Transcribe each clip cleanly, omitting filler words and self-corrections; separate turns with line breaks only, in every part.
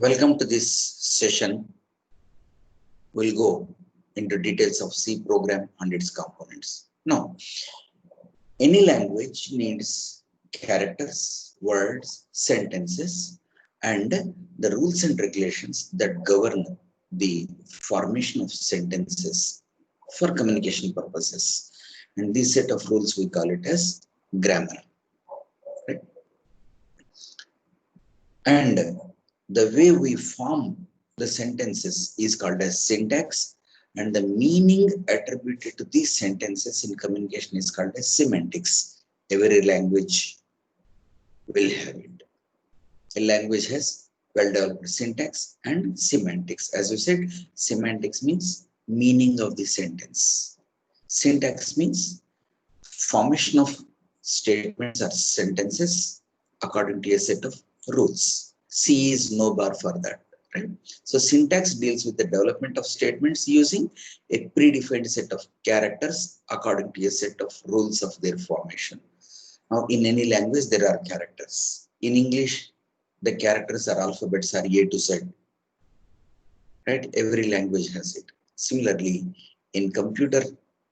Welcome to this session. We'll go into details of C program and its components. Now, any language needs characters, words, sentences, and the rules and regulations that govern the formation of sentences for communication purposes. And this set of rules we call it as grammar. Right? And the way we form the sentences is called as syntax, and the meaning attributed to these sentences in communication is called as semantics. Every language will have it. A language has well developed syntax and semantics. As you said, semantics means meaning of the sentence. Syntax means formation of statements or sentences according to a set of rules. C is no bar for that. Right? So syntax deals with the development of statements using a predefined set of characters according to a set of rules of their formation. Now, in any language, there are characters. In English, the characters or alphabets are A to Z. Right? Every language has it. Similarly, in computer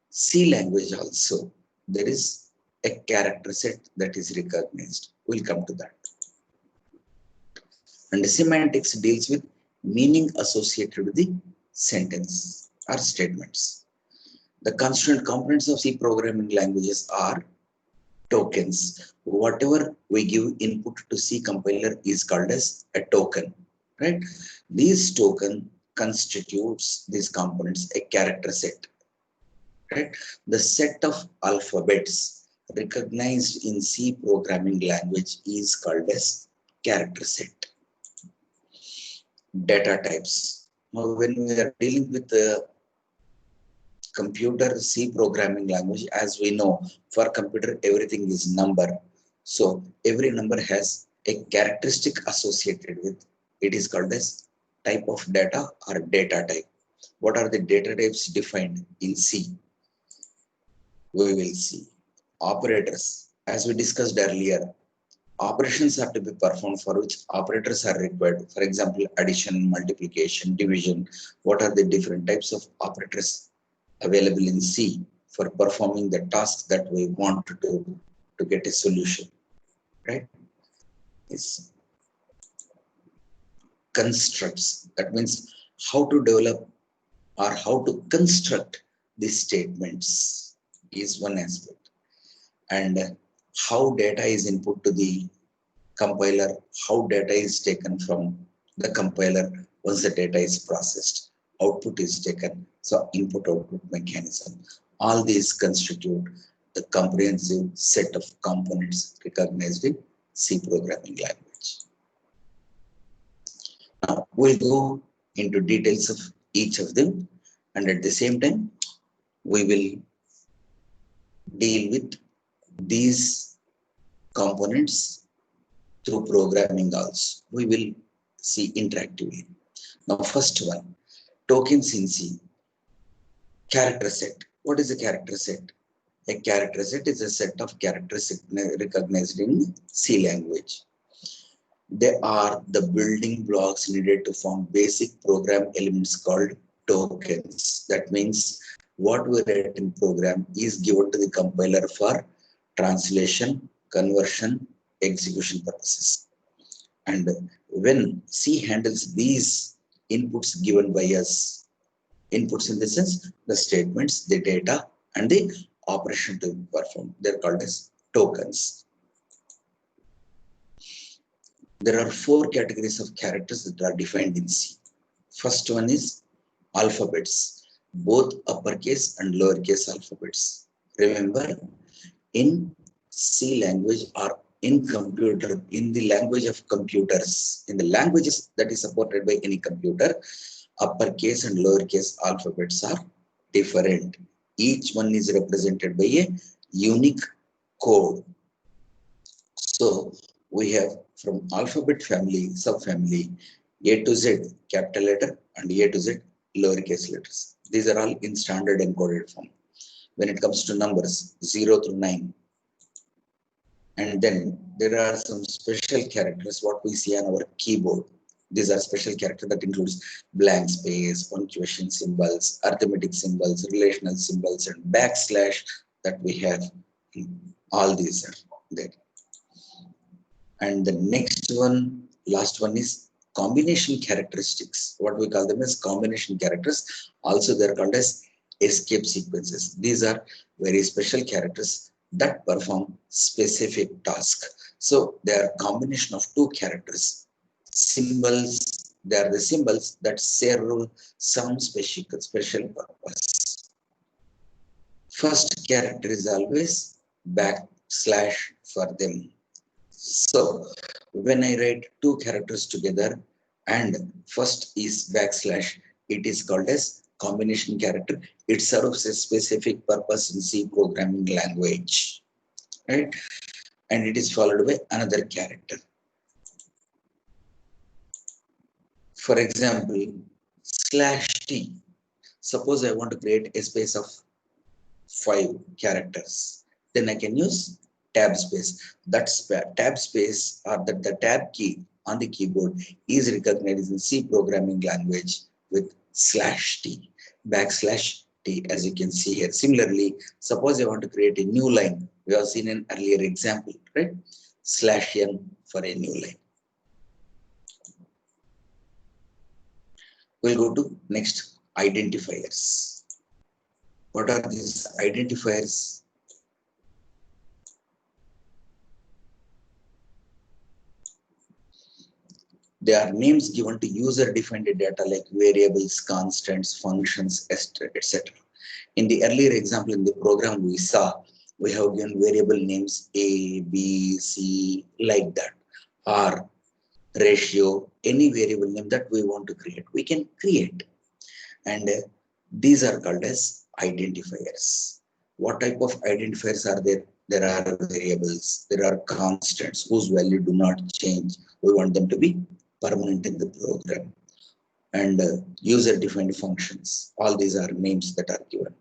C language also, there is a character set that is recognized. We'll come to that. And semantics deals with meaning associated with the sentence or statements. The constituent components of C programming languages are tokens. Whatever we give input to C compiler is called as a token, right? These token constitutes these components a character set, right? The set of alphabets recognized in C programming language is called as character set. Data types. Now, when we are dealing with the computer C programming language, as we know, for computer everything is number. So every number has a characteristic associated with it is called as type of data or data type. What are the data types defined in C? We will see. Operators, as we discussed earlier, operations have to be performed for which operators are required. For example, addition, multiplication, division. What are the different types of operators available in C for performing the tasks that we want to do to get a solution, right? It's constructs. That means how to develop or how to construct these statements is one aspect. And how data is input to the compiler, how data is taken from the compiler once the data is processed, output is taken. So input-output mechanism. All these constitute the comprehensive set of components recognized in C programming language. Now we'll go into details of each of them, and at the same time we will deal with these components through programming also. We will see interactively. Now, first one, tokens in C. Character set. What is a character set? A character set is a set of characters recognized in C language. They are the building blocks needed to form basic program elements called tokens. That means what we write in program is given to the compiler for translation, conversion, execution purposes. And when C handles these inputs given by us, inputs in the sense, the statements, the data, and the operation to be performed, they're called as tokens. There are four categories of characters that are defined in C. First one is alphabets, both uppercase and lowercase alphabets. Remember, in C language or in computer, in the language of computers, in the languages that is supported by any computer, uppercase and lowercase alphabets are different. Each one is represented by a unique code. So we have from alphabet family, subfamily, A to Z capital letter and A to Z lowercase letters. These are all in standard encoded form. When it comes to numbers 0 through 9, and then there are some special characters what we see on our keyboard. These are special character that includes blank space, punctuation symbols, arithmetic symbols, relational symbols, and backslash that we have. All these are there. And the next one, last one is combination characteristics. What we call them as combination characters. Also, they're called as escape sequences. These are very special characters that perform specific task. So they are combination of two characters. Symbols, they are the symbols that serve some special purpose. First character is always backslash for them. So when I write two characters together and first is backslash, it is called as combination character. It serves a specific purpose in C programming language, right? And it is followed by another character. For example, slash T. Suppose I want to create a space of 5 characters. Then I can use tab space. That's tab space or that the tab key on the keyboard is recognized in C programming language with slash T, backslash T, as you can see here. Similarly, suppose I want to create a new line. We have seen an earlier example, right? Slash N for a new line. We'll go to next, identifiers. What are these identifiers? They are names given to user-defined data like variables, constants, functions, etc. In the earlier example in the program we saw, we have given variable names A, B, C, like that, or ratio, any variable name that we want to create, we can create. And these are called as identifiers. What type of identifiers are there? There are variables, there are constants whose value do not change. We want them to be permanent in the program. And user-defined functions. All these are names that are given.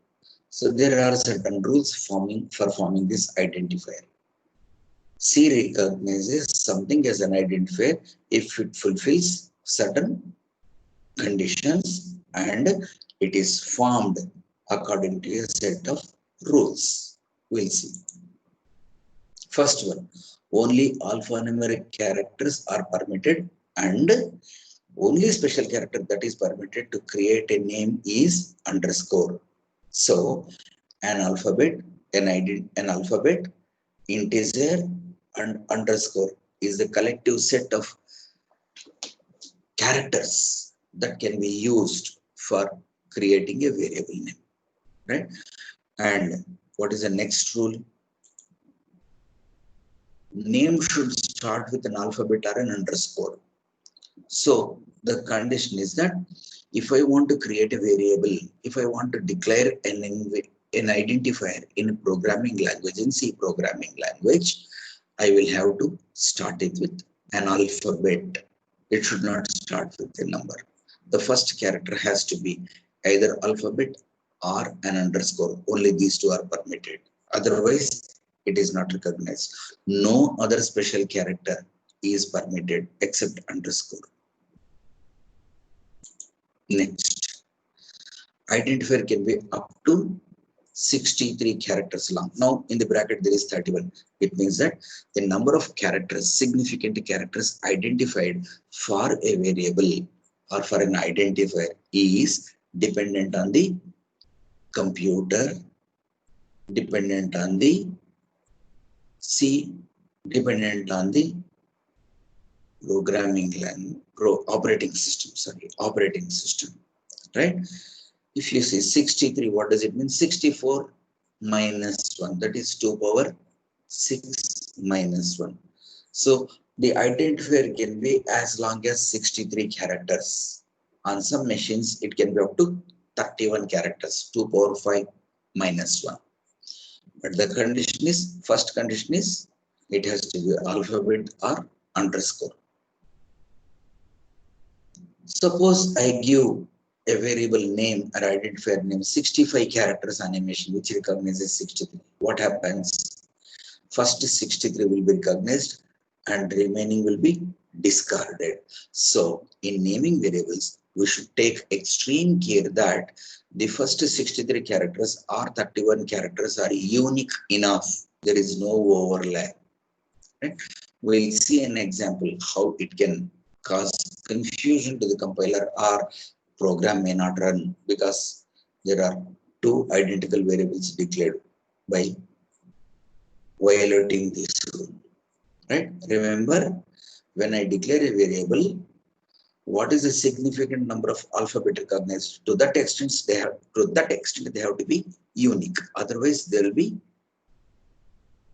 So there are certain rules for forming this identifier. C recognizes something as an identifier if it fulfills certain conditions and it is formed according to a set of rules. We'll see. First one, only alphanumeric characters are permitted and only special character that is permitted to create a name is underscore. So an alphabet, an alphabet, integer and underscore is the collective set of characters that can be used for creating a variable name, right? And what is the next rule? Name should start with an alphabet or an underscore. So the condition is that if I want to create a variable, if I want to declare an identifier in a programming language, in C programming language, I will have to start it with an alphabet. It should not start with a number. The first character has to be either alphabet or an underscore. Only these two are permitted. Otherwise, it is not recognized. No other special character is permitted except underscore. Next, identifier can be up to 63 characters long. Now, in the bracket, there is 31. It means that the number of characters, significant characters identified for a variable or for an identifier is dependent on the computer, dependent on the C, dependent on the programming language, operating system, right? If you see 63, what does it mean? 64 minus 1, that is 2 power 6 minus 1. So the identifier can be as long as 63 characters. On some machines, it can be up to 31 characters, 2 power 5 minus 1. But the condition is, first condition is, it has to be alphabet or underscore. Suppose I give a variable name or identifier name 65 characters on a machine which recognizes 63. What happens? First 63 will be recognized and remaining will be discarded. So in naming variables, we should take extreme care that the first 63 characters or 31 characters are unique enough. There is no overlap. Right? We'll see an example how it can cause confusion to the compiler or program may not run because there are two identical variables declared by violating this rule. Right? Remember, when I declare a variable, what is the significant number of alphabet recognized? To that extent, they have to be unique. Otherwise, they will be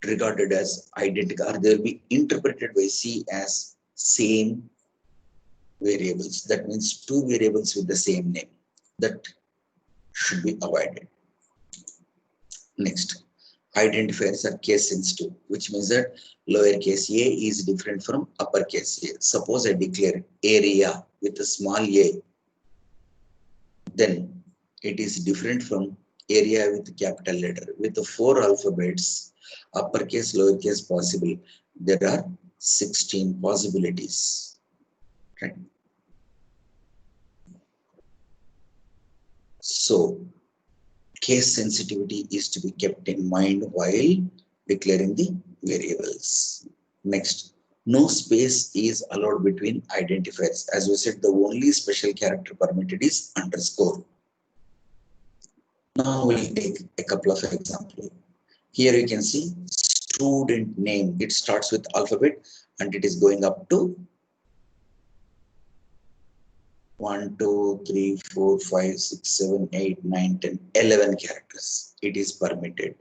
regarded as identical, or they will be interpreted by C as same variables. That means two variables with the same name. That should be avoided. Next, identifiers are case sensitive, which means that lowercase a is different from uppercase a. Suppose I declare area with a small a, then it is different from area with capital letter. With the four alphabets, uppercase, lowercase possible, there are 16 possibilities. Right? So case sensitivity is to be kept in mind while declaring the variables. Next, no space is allowed between identifiers. As we said, the only special character permitted is underscore. Now we'll take a couple of examples. Here you can see student name. It starts with alphabet and it is going up to 1, 2, 3, 4, 5, 6, 7, 8, 9, 10, 11 characters. It is permitted.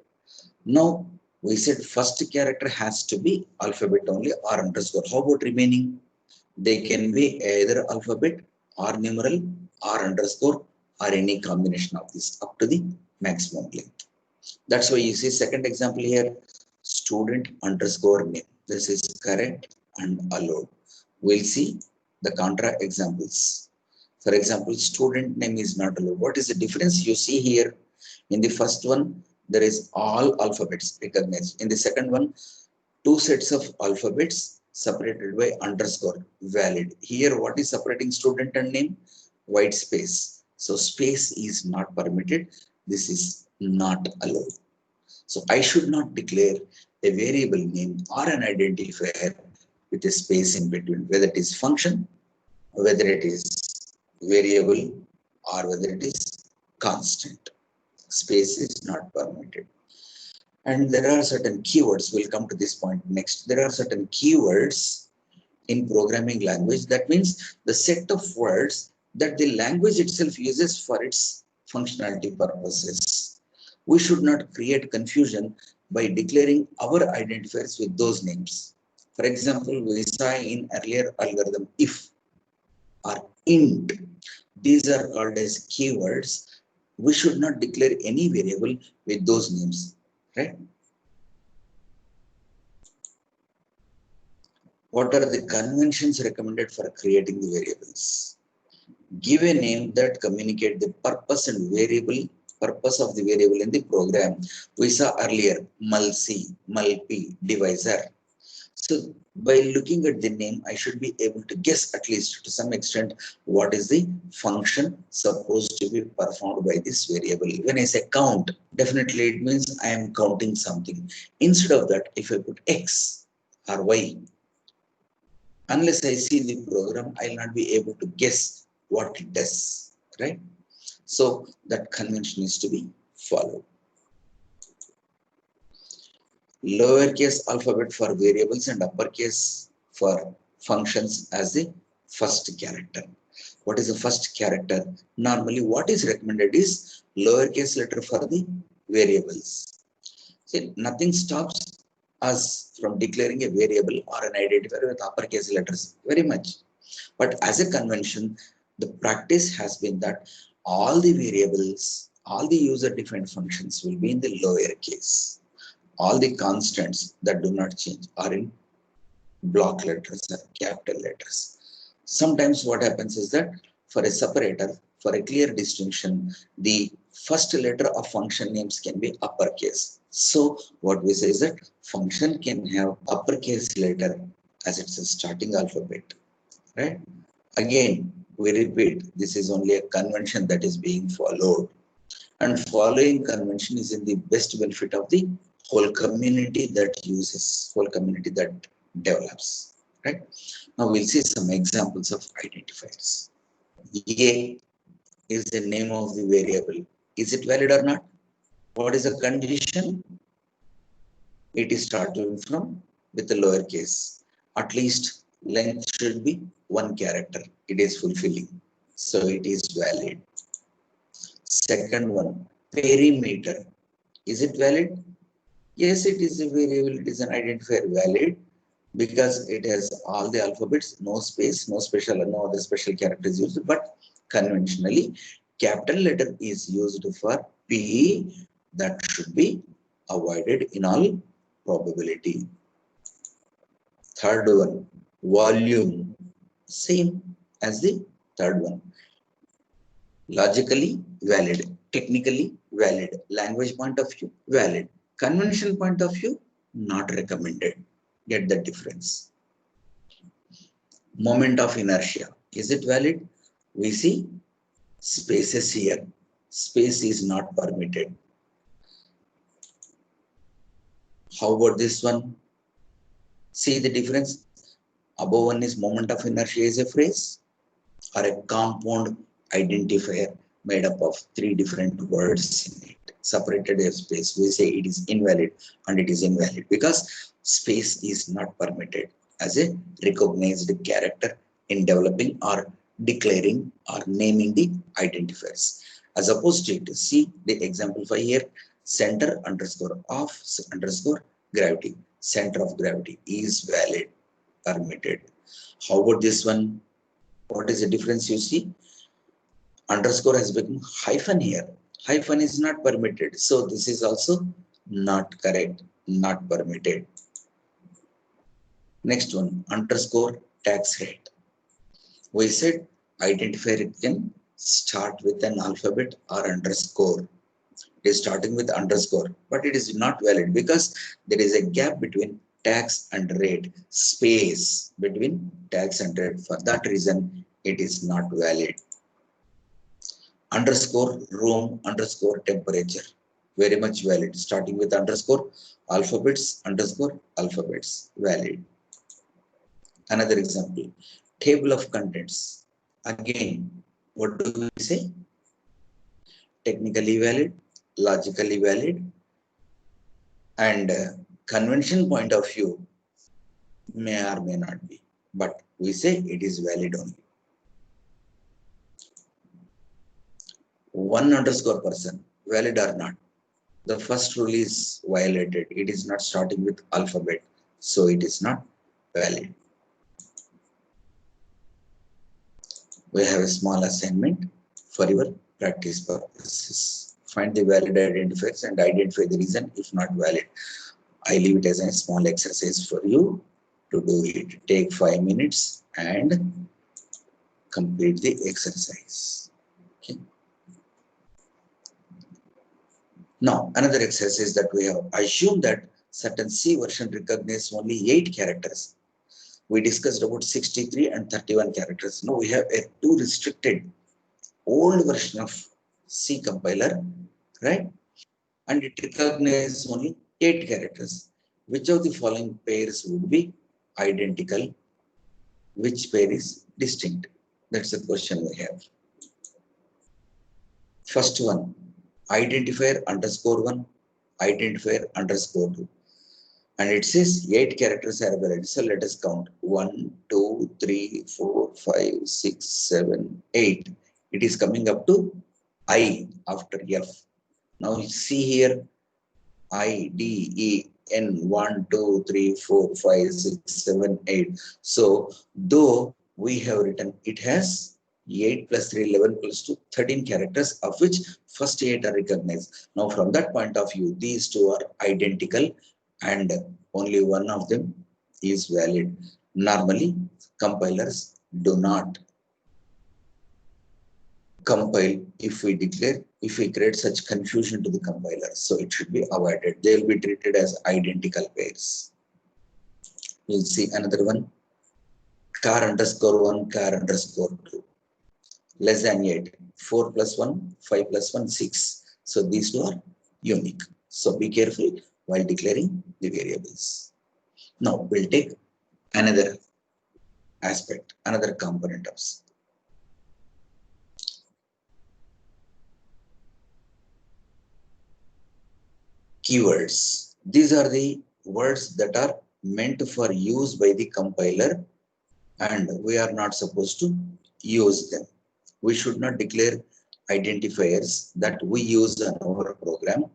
Now we said first character has to be alphabet only or underscore. How about remaining? They can be either alphabet or numeral or underscore or any combination of this up to the maximum length. That's why you see second example here, student underscore name. This is correct and allowed. We'll see the contra examples. For example, student name is not allowed. What is the difference you see here? In the first one, there is all alphabets recognized. In the second one, two sets of alphabets separated by underscore, valid. Here, what is separating student and name? White space. So space is not permitted. This is not allowed. So I should not declare a variable name or an identifier with a space in between, whether it is function, whether it is variable, or whether it is constant. Space is not permitted. And there are certain keywords, we'll come to this point next. There are certain keywords in programming language. That means the set of words that the language itself uses for its functionality purposes. We should not create confusion by declaring our identifiers with those names. For example, we saw in earlier algorithm if or int. These are called as keywords. We should not declare any variable with those names, right? What are the conventions recommended for creating the variables? Give a name that communicate the purpose and purpose of the variable in the program. We saw earlier mulc, mulp, divisor. So by looking at the name, I should be able to guess at least to some extent what is the function supposed to be performed by this variable. When I say count, definitely it means I am counting something. Instead of that, if I put X or Y, unless I see the program, I'll not be able to guess what it does, right? So that convention is to be followed. Lowercase alphabet for variables and uppercase for functions as the first character. What is the first character? Normally, what is recommended is lowercase letter for the variables. See, nothing stops us from declaring a variable or an identifier with uppercase letters very much. But as a convention, the practice has been that all the variables, all the user-defined functions will be in the lowercase. All the constants that do not change are in block letters or capital letters. Sometimes what happens is that for a separator, for a clear distinction, the first letter of function names can be uppercase. So what we say is that function can have uppercase letter as it's a starting alphabet, right? Again, we repeat, this is only a convention that is being followed, and following convention is in the best benefit of the whole community that uses, whole community that develops, right? Now we'll see some examples of identifiers. A is the name of the variable. Is it valid or not? What is the condition? It is starting from with the lowercase. At least length should be one character. It is fulfilling. So it is valid. Second one, perimeter. Is it valid? Yes, it is a variable. It is an identifier valid because it has all the alphabets, no space, no special, no other special characters used. But conventionally, capital letter is used for P. That should be avoided in all probability. Third one, volume, same as the third one. Logically valid, technically valid, language point of view valid, convention point of view not recommended. Get the difference. Moment of inertia, is it valid? We see spaces here. Space is not permitted. How about this one? See the difference. Above one is moment of inertia is a phrase or a compound identifier made up of three different words in it. Separated a space, we say it is invalid, and it is invalid because space is not permitted as a recognized character in developing or declaring or naming the identifiers. As opposed to it, see the example for here, center underscore of underscore gravity. Center of gravity is valid, permitted. How about this one? What is the difference you see? Underscore has become hyphen here. Hyphen is not permitted. So this is also not correct, not permitted. Next one, underscore tax rate. We said identifier can start with an alphabet or underscore. It is starting with underscore, but it is not valid because there is a gap between tax and rate, space between tax and rate. For that reason, it is not valid. Underscore room underscore temperature, very much valid, starting with underscore underscore alphabets, valid. Another example, table of contents. Again, what do we say? Technically valid, logically valid, and convention point of view may or may not be, but we say it is valid only. One underscore person, valid or not? The first rule is violated. It is not starting with alphabet, so it is not valid. We have a small assignment for your practice purposes. Find the valid identifiers and identify the reason if not valid. I leave it as a small exercise for you to do it. Take 5 minutes and complete the exercise. Okay. Now, another exercise that we have assumed that certain C version recognizes only 8 characters. We discussed about 63 and 31 characters. Now we have a too restricted old version of C compiler, right? And it recognizes only 8 characters. Which of the following pairs would be identical? Which pair is distinct? That's the question we have. First one, identifier underscore 1, identifier underscore 2. And it says 8 characters are valid. So let us count 1, 2, 3, 4, 5, 6, 7, 8. It is coming up to I after F. Now see here I, D, E, N 1, 2, 3, 4, 5, 6, 7, 8. So though we have written it has 8 plus 3, 11 plus 2, 13 characters, of which first 8 are recognized. Now from that point of view, these two are identical and only one of them is valid. Normally, compilers do not compile if we create such confusion to the compiler. So it should be avoided. They will be treated as identical pairs. We'll see another one. char underscore 1, char underscore 2, less than 8, 4 plus 1, 5 plus 1, 6. So these two are unique. So be careful while declaring the variables. Now we'll take another aspect, another component of C. Keywords. These are the words that are meant for use by the compiler and we are not supposed to use them. We should not declare identifiers that we use in our program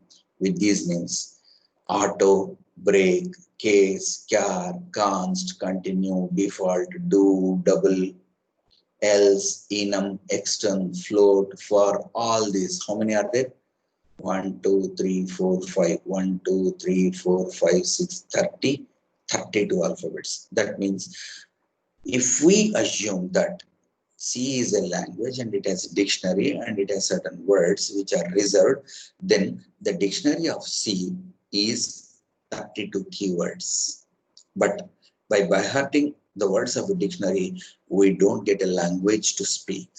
with these names: auto, break, case, char, const, continue, default, do, double, else, enum, extern, float, for. All these. How many are there? 1, 2, 3, 4, 5. 1, 2, 3, 4, 5, 6, 30, 32 alphabets. That means if we assume that C is a language and it has a dictionary and it has certain words which are reserved, then the dictionary of C is 32 keywords. But by hearting the words of a dictionary, we don't get a language to speak.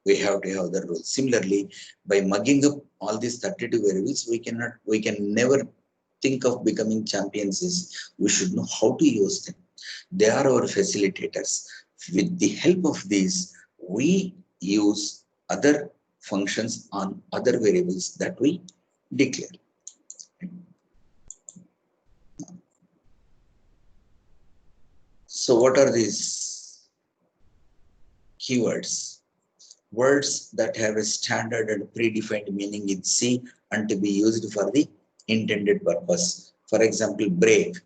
We have to have the rules. Similarly, by mugging up all these 32 variables, we can never think of becoming champions. We should know how to use them. They are our facilitators. With the help of these, we use other functions on other variables that we declare. So what are these keywords? Words that have a standard and predefined meaning in C and to be used for the intended purpose. For example, break.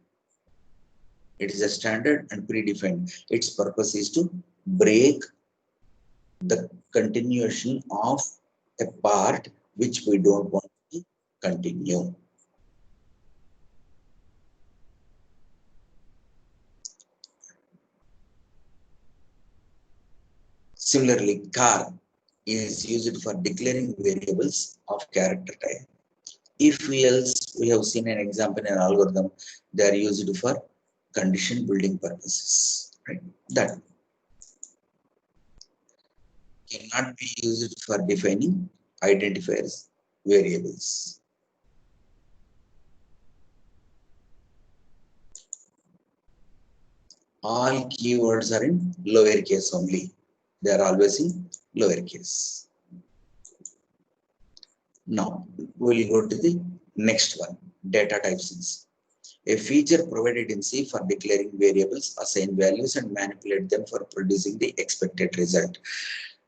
It is a standard and predefined. Its purpose is to break the continuation of a part which we don't want to continue. Similarly, char is used for declaring variables of character type. If else, we have seen an example in algorithm, they are used for condition building purposes. Right? That cannot be used for defining identifiers variables. All keywords are in lowercase only. They are always in lowercase. Now we will go to the next one, data types in C. A feature provided in C for declaring variables, assign values and manipulate them for producing the expected result.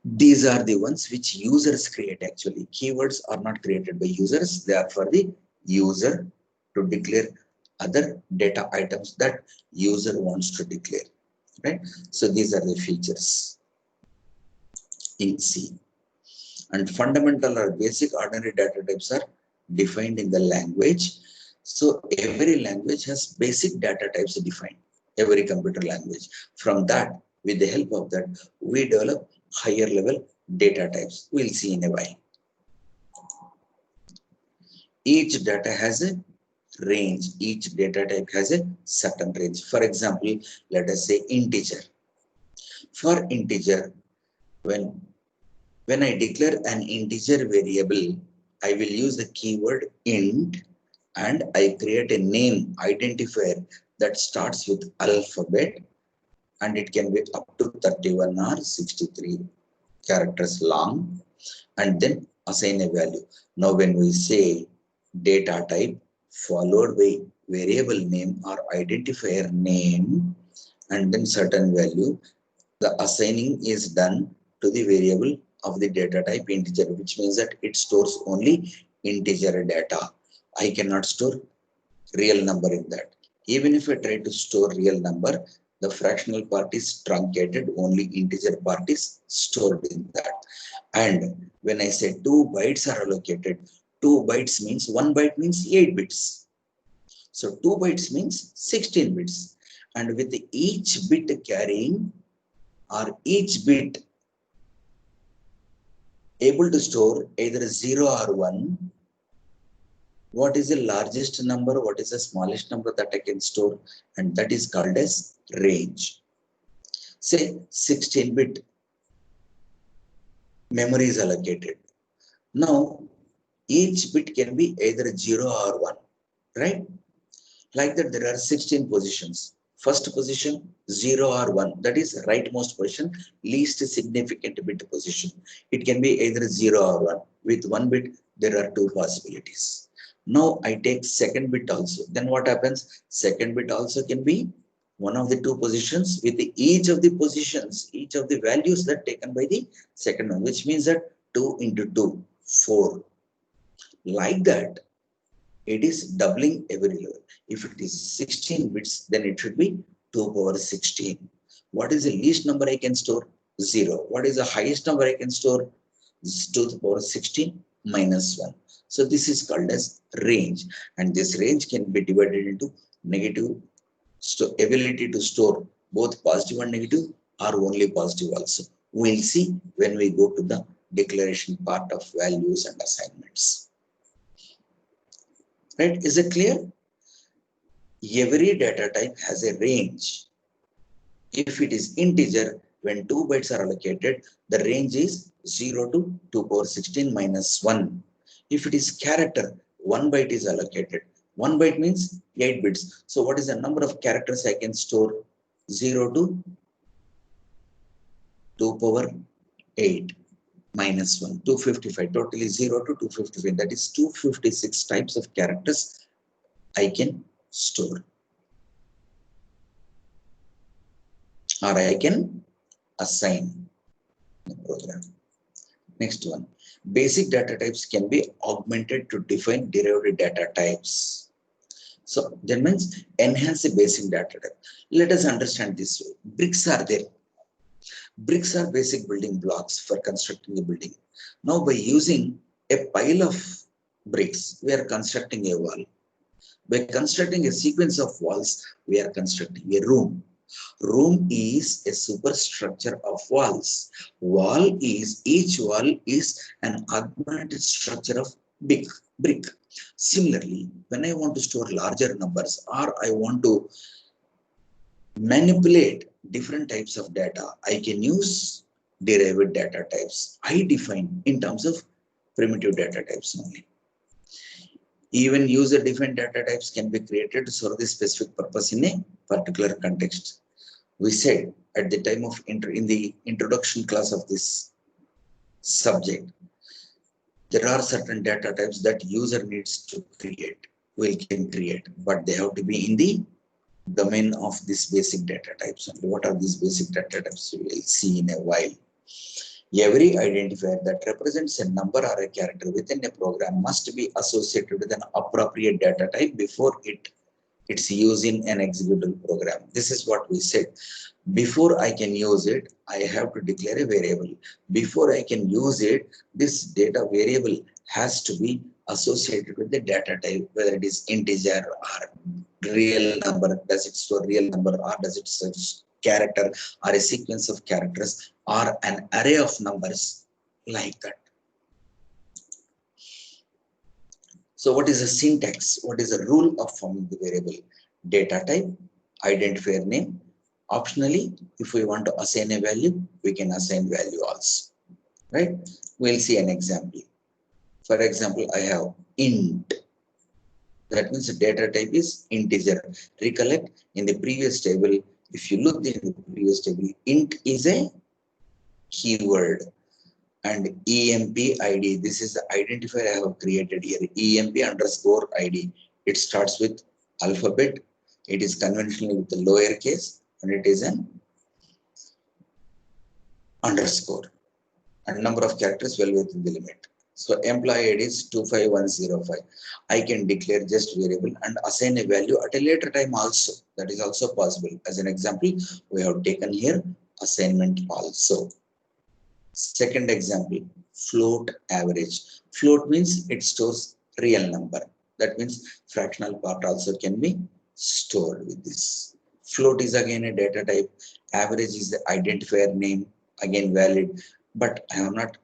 These are the ones which users create actually. Keywords are not created by users. They are for the user to declare other data items that user wants to declare. Right? So these are the features in C. And fundamental or basic ordinary data types are defined in the language. So every language has basic data types defined, every computer language. From that, with the help of that, we develop higher level data types. We'll see in a while. Each data has a range. Each data type has a certain range. For example, let us say integer. For integer, when I declare an integer variable, I will use the keyword int and I create a name identifier that starts with alphabet and it can be up to 31 or 63 characters long and then assign a value. Now when we say data type followed by variable name or identifier name and then certain value, the assigning is done to the variable of the data type integer, which means that it stores only integer data. I cannot store real number in that. Even if I try to store real number, the fractional part is truncated, only integer part is stored in that. And when I say 2 bytes are allocated, 2 bytes means 1 byte means 8 bits. So 2 bytes means 16 bits. And with each bit carrying or each bit able to store either 0 or 1, what is the largest number, what is the smallest number that I can store, and that is called as range. Say 16-bit memory is allocated. Now each bit can be either 0 or 1, right? Like that, there are 16 positions. First position 0 or 1, that is rightmost position, least significant bit position. It can be either 0 or 1. With one bit there are two possibilities. Now I take second bit also. Then what happens? Second bit also can be one of the two positions, with each of the positions, each of the values that taken by the second one, which means that 2 into 2, 4. Like that, it is doubling every level. If it is 16 bits, then it should be 2 power 16. What is the least number I can store? 0. What is the highest number I can store? 2 to the power 16 minus 1. So this is called as range, and this range can be divided into negative ability to store both positive and negative, or only positive also. We'll see when we go to the declaration part of values and assignments. Right? Is it clear? Every data type has a range. If it is integer, when 2 bytes are allocated, the range is 0 to 2 power 16 minus 1. If it is character, 1 byte is allocated. 1 byte means 8 bits. So what is the number of characters I can store? 0 to 2 power 8 minus 1, 255. Totally 0 to 255. That is 256 types of characters I can store, or I can assign the program. Next one, basic data types can be augmented to define derived data types. So that means enhance a basic data type. Let us understand this way. Bricks are there. Bricks are basic building blocks for constructing a building. Now by using a pile of bricks, we are constructing a wall. By constructing a sequence of walls, we are constructing a room. Room is a superstructure of walls. Each wall is an augmented structure of brick. Similarly, when I want to store larger numbers, or I want to manipulate different types of data, I can use derived data types. I define in terms of primitive data types only. Even user-defined data types can be created to serve the specific purpose in a particular context. We said at the time of in the introduction class of this subject, there are certain data types that user needs to create. We can create, but they have to be in the domain of these basic data types. And what are these basic data types? We will see in a while. Every identifier that represents a number or a character within a program must be associated with an appropriate data type before its use in an executable program. This is what we said. Before I can use it, I have to declare a variable. Before I can use it, this data variable has to be associated with the data type, whether it is integer or real number. Does it store real number, or does it store character, or a sequence of characters, or an array of numbers, like that. So what is the syntax? What is the rule of forming the variable? Data type, identifier name. Optionally, if we want to assign a value, we can assign value also, right? We'll see an example. For example, I have int. That means the data type is integer. Recollect, in the previous table, if you look in the previous table, int is a keyword. And EMP ID, this is the identifier I have created here. EMP underscore ID. It starts with alphabet. It is conventionally with the lowercase, and it is an underscore. And number of characters well within the limit. So employee ID is 25105. I can declare just variable and assign a value at a later time also. That is also possible. As an example, we have taken here assignment also. Second example, float average. Float means it stores real number. That means fractional part also can be stored with this. Float is again a data type. Average is the identifier name, again valid, but I have not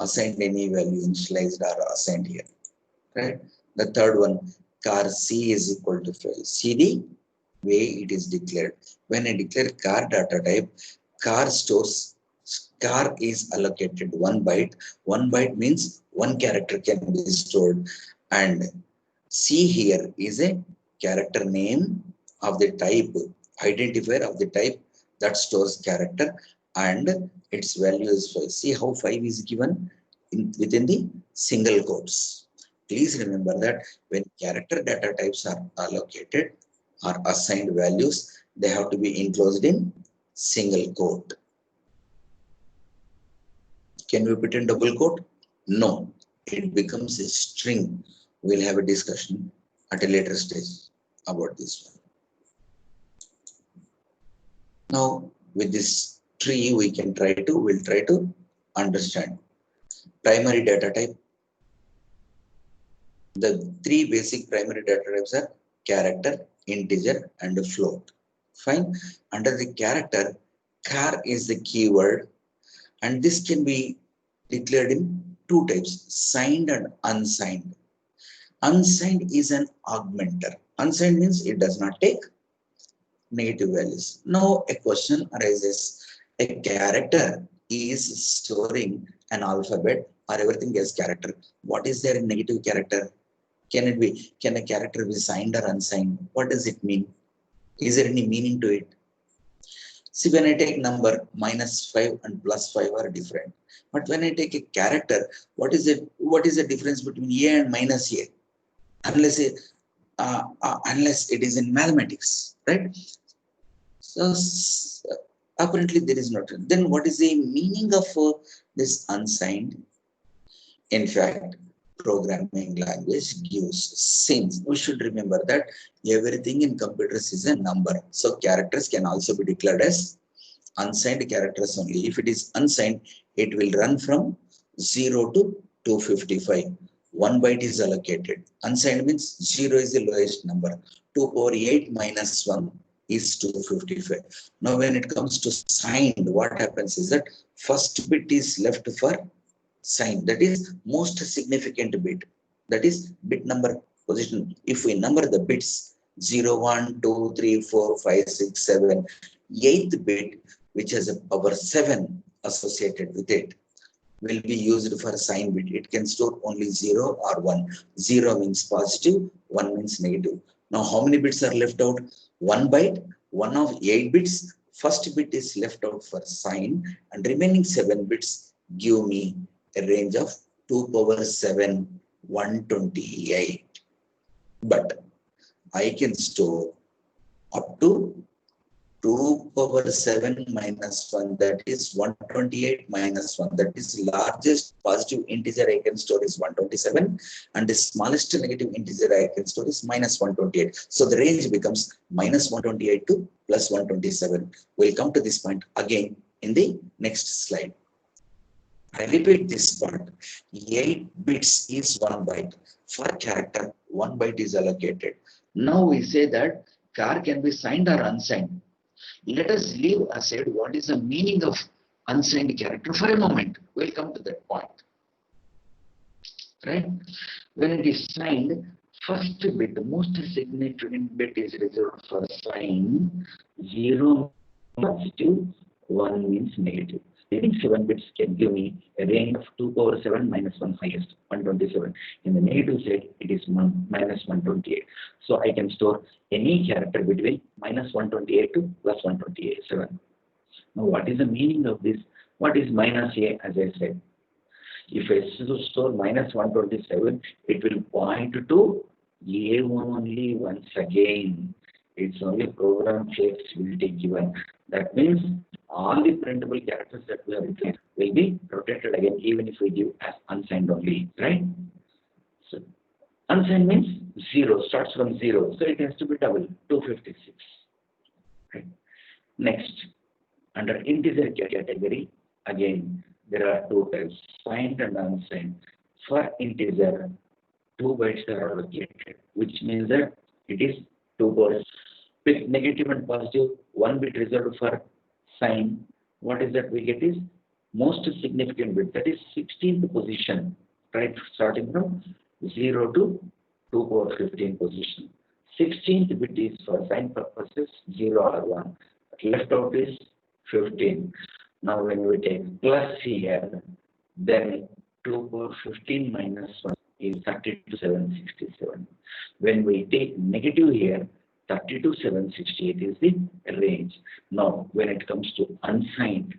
assigned any value initialized or assigned here, right? The third one, car C is equal to 5. See the way it is declared. When I declare car data type, Car stores, car is allocated 1 byte. 1 byte means one character can be stored. And C here is a character name of the type, identifier of the type that stores character, and its value is 5. See how 5 is given within the single quotes. Please remember that when character data types are allocated or assigned values, they have to be enclosed in single quote. Can we put in double quote? No, it becomes a string. We'll have a discussion at a later stage about this one. Now, with this tree, we'll try to understand primary data type. The three basic primary data types are character, integer, and float. Fine. Under the character, char is the keyword, and this can be declared in two types, signed and unsigned. Unsigned is an augmenter. Unsigned means it does not take negative values. Now a question arises. A character is storing an alphabet or everything as character. What is there in negative character? Can a character be signed or unsigned? What does it mean? Is there any meaning to it? See, when I take number -5 and +5 are different. But when I take a character, what is it? What is the difference between A and -A? Unless it is in mathematics, right? So apparently there is not. Then what is the meaning of this unsigned? In fact, programming language gives since we should remember that everything in computers is a number. So characters can also be declared as unsigned characters only. If it is unsigned, it will run from 0 to 255. 1 byte is allocated. Unsigned means 0 is the lowest number. 2 power 8 minus 1 is 255. Now when it comes to signed, what happens is that first bit is left for sign, that is most significant bit, that is bit number position. If we number the bits 0 1 2 3 4 5 6 7, eighth bit which has a power 7 associated with it will be used for sign bit. It can store only 0 or 1. 0 means positive, 1 means negative. Now how many bits are left out? 1 byte, 1 of 8 bits. First bit is left out for sign, and remaining 7 bits give me a range of 2 power 7, 128. But I can store up to 2 power 7 minus 1, that is 128 minus 1. That is largest positive integer I can store is 127, and the smallest negative integer I can store is -128. So the range becomes -128 to +127. We'll come to this point again in the next slide. I repeat this part. 8 bits is 1 byte. For character, 1 byte is allocated. Now we say that char can be signed or unsigned. Let us leave aside what is the meaning of unsigned character for a moment. We'll come to that point. Right? When it is signed, first bit, the most significant bit is reserved for sign. 0 positive, 1 means negative. Remaining 7 bits can give me a range of 2 power 7 minus 1 highest, 127. In the negative side, it is -128. So I can store any character between -128 to +127. Now, what is the meaning of this? What is -a, as I said? If I store -127, it will point to A only once again. It's only program flexibility given. That means all the printable characters that we have written will be protected again, even if we give as unsigned only, right? So unsigned means 0, starts from 0, so it has to be double, 256. Right? Next, under integer category, again there are two types, signed and unsigned. For integer, 2 bytes are allocated, which means that it is 2 bytes. With negative and positive, 1 bit reserved for sign. What is that we get is most significant bit, that is 16th position, right? Starting from 0 to 2 power 15 position. 16th bit is for sign purposes 0 or 1. Left out is
15. Now when we take plus here, then 2 power 15 minus 1 is 32,767. When we take negative here, 32,768 is the range. Now when it comes to unsigned,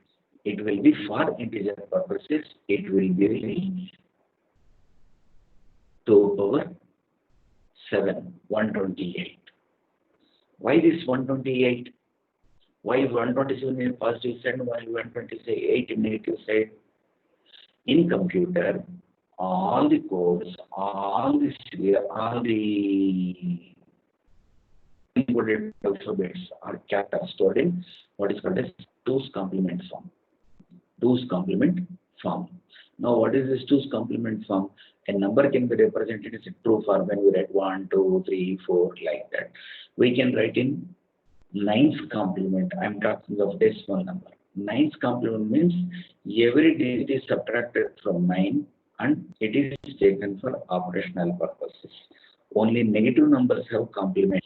it will be for integer purposes, it will be 2 power 7, 128. Why this 128? Why 127 in positive side, why 128 in negative side? In computer, all the codes, all the encoded alphabets are kept or stored in what is called as 2's complement form. 2's complement form. Now, what is this 2's complement form? A number can be represented as a true form when we write 1, 2, 3, 4, like that. We can write in 9's complement. I'm talking of decimal number. 9's complement means every digit is subtracted from 9 and it is taken for operational purposes. Only negative numbers have complement.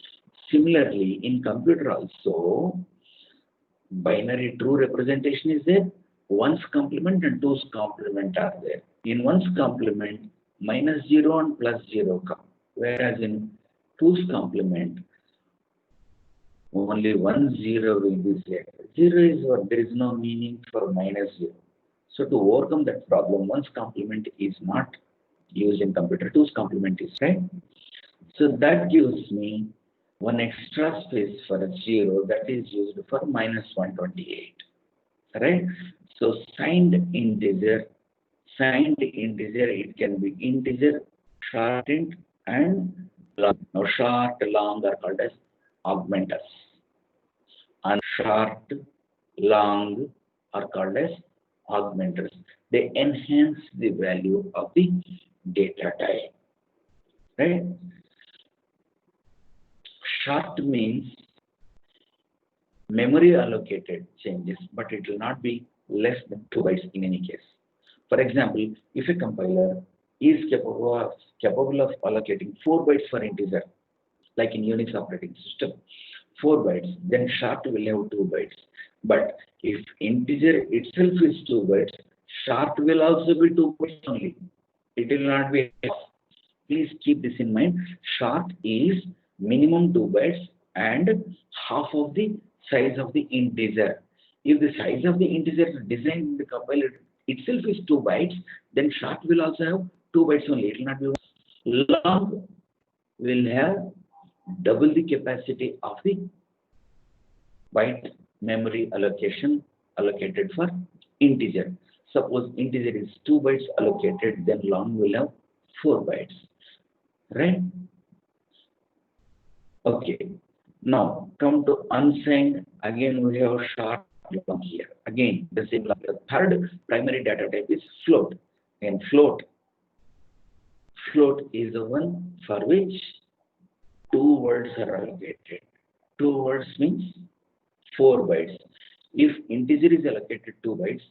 Similarly, in computer also, binary true representation is there. 1's complement and 2's complement are there. In 1's complement, minus 0 and plus 0 come. Whereas in 2's complement, only 1 0 will be there. 0 is what? There is no meaning for minus 0. So to overcome that problem, 1's complement is not used in computer, 2's complement is, right? So that gives me one extra space for a 0 that is used for minus 128, right? So signed integer, it can be integer, shortened, and long. Now short, long are called as augmenters. And short, long are called as augmenters. They enhance the value of the data type, right? Short means memory allocated changes, but it will not be less than 2 bytes in any case. For example, if a compiler is capable of allocating 4 bytes for integer, like in Unix operating system, 4 bytes, then short will have 2 bytes. But if integer itself is 2 bytes, short will also be 2 bytes only. It will not be. Please keep this in mind. Short is minimum 2 bytes and half of the size of the integer. If the size of the integer designed in the compiler itself is 2 bytes, then short will also have 2 bytes only. It will not be one. Long will have double the capacity of the byte memory allocation allocated for integer. Suppose integer is 2 bytes allocated, then long will have 4 bytes, right? Okay. Now come to unsigned. Again, we have short long here. Again, the same. The third primary data type is float. And float is the one for which 2 words are allocated. 2 words means 4 bytes. If integer is allocated 2 bytes,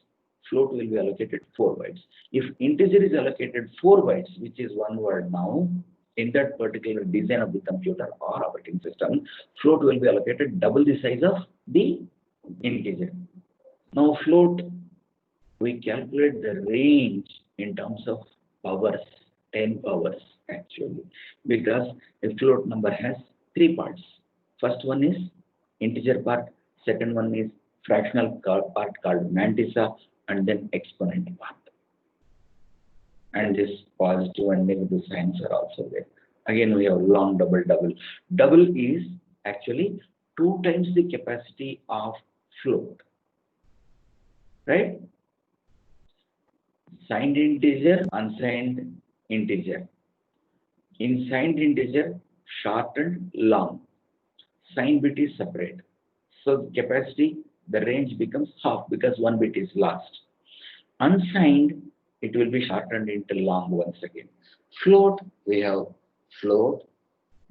float will be allocated 4 bytes. If integer is allocated 4 bytes, which is 1 word now, in that particular design of the computer or operating system, float will be allocated double the size of the integer. Now float, we calculate the range in terms of powers, 10 powers actually, because a float number has 3 parts. First one is integer part, second one is fractional part called mantissa, and then exponent part. And this positive and negative signs are also there. Again, we have long, double. Double is actually 2 times the capacity of float, right? Signed integer, unsigned integer. In signed integer, short and long. Signed bit is separate. So the capacity, the range becomes half because 1 bit is lost. Unsigned, it will be shortened into long once again. Float, we have float,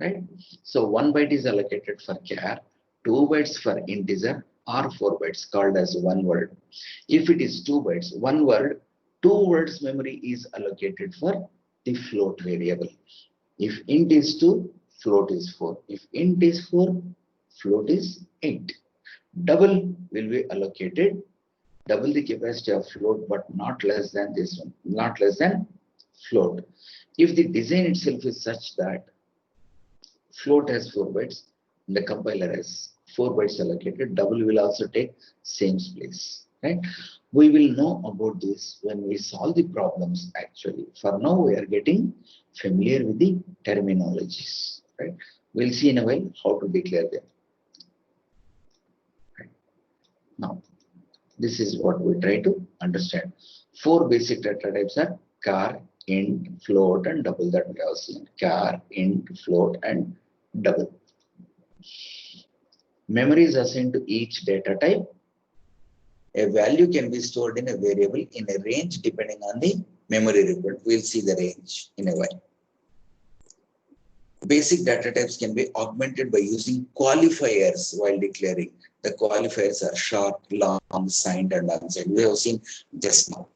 right? So 1 byte is allocated for char, 2 bytes for integer, or 4 bytes called as 1 word. If it is 2 bytes, 1 word, 2 words memory is allocated for the float variable. If int is 2, float is 4. If int is 4, float is 8. Double will be allocated, double the capacity of float, but not less than this one, not less than float. If the design itself is such that float has 4 bytes, the compiler has 4 bytes allocated, double will also take same place, right? We will know about this when we solve the problems actually. For now, we are getting familiar with the terminologies, right? We'll see in a while how to declare them. Right? Now, this is what we try to understand. 4 basic data types are char, int, float, and double that we have seen. Char, int, float, and double. Memory is assigned to each data type. A value can be stored in a variable in a range depending on the memory required. We'll see the range in a while. Basic data types can be augmented by using qualifiers while declaring. The qualifiers are short, long, signed, and unsigned. We have seen just now.